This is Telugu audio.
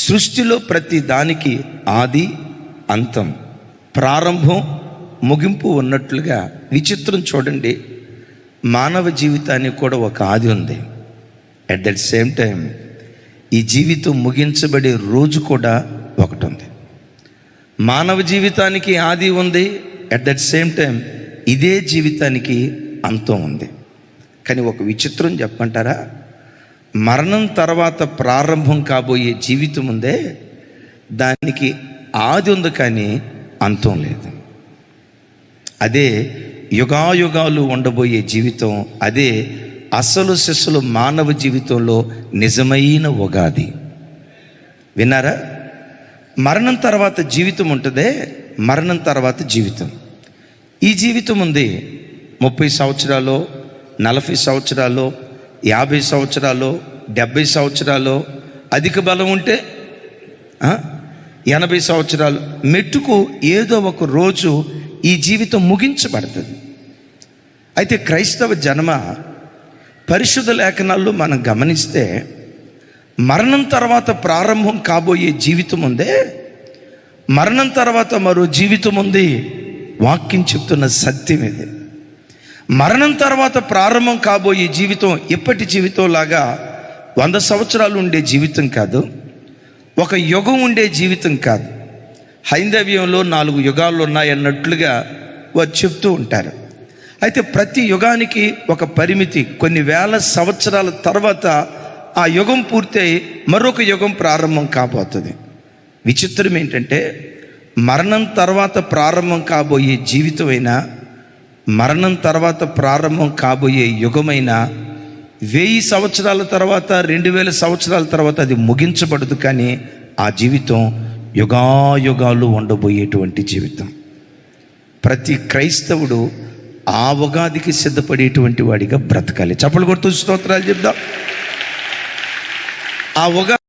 సృష్టిలో ప్రతి దానికి ఆది అంతం, ప్రారంభం ముగింపు ఉన్నట్లుగా విచిత్రం చూడండి. మానవ జీవితానికి కూడా ఒక ఆది ఉంది. అట్ దట్ సేమ్ టైం ఈ జీవితం ముగించబడే రోజు కూడా ఒకటి ఉంది. మానవ జీవితానికి ఆది ఉంది, అట్ దట్ సేమ్ టైం ఇదే జీవితానికి అంతం ఉంది. కానీ ఒక విచిత్రం చెప్పమంటారా? మరణం తర్వాత ప్రారంభం కాబోయే జీవితం ఉందే, దానికి ఆది ఉంది కానీ అంతం లేదు. అదే యుగాయుగాలు ఉండబోయే జీవితం, అదే అసలు సిస్సులు మానవ జీవితంలో నిజమైన ఉగాది. విన్నారా? మరణం తర్వాత జీవితం ఉంటుందే, మరణం తర్వాత జీవితం. ఈ జీవితం ఉంది 30 సంవత్సరాలు, 40 సంవత్సరాలు, 50 సంవత్సరాలు, 70 సంవత్సరాలు, అధిక బలం ఉంటే 80 సంవత్సరాలు. మెట్టుకు ఏదో ఒక రోజు ఈ జీవితం ముగించబడుతుంది. అయితే క్రైస్తవ జన్మ పరిశుద్ధ లేఖనాల్లో మనం గమనిస్తే మరణం తర్వాత ప్రారంభం కాబోయే జీవితం ఉందే, మరణం తర్వాత మరో జీవితం ఉంది. వాక్యం చెప్తున్న సత్యం ఇది. మరణం తర్వాత ప్రారంభం కాబోయే జీవితం ఇప్పటి జీవితం లాగా 100 సంవత్సరాలు ఉండే జీవితం కాదు, ఒక యుగం ఉండే జీవితం కాదు. హైందవ్యంలో 4 యుగాలు ఉన్నాయన్నట్లుగా వారు చెప్తూ ఉంటారు. అయితే ప్రతి యుగానికి ఒక పరిమితి, కొన్ని వేల సంవత్సరాల తర్వాత ఆ యుగం పూర్తయి మరొక యుగం ప్రారంభం కాబోతుంది. విచిత్రం ఏంటంటే మరణం తర్వాత ప్రారంభం కాబోయే జీవితమైనా, మరణం తర్వాత ప్రారంభం కాబోయే యుగమైనా 1000 సంవత్సరాల తర్వాత, 2000 సంవత్సరాల తర్వాత అది ముగించబడదు. కానీ ఆ జీవితం యుగాయుగాలు ఉండబోయేటువంటి జీవితం. ప్రతి క్రైస్తవుడు ఆ ఉగాదికి సిద్ధపడేటువంటి వాడిగా బ్రతకాలి. చప్పలు కొడుతూ స్తోత్రాలు చెప్దాం. ఆ ఉగాది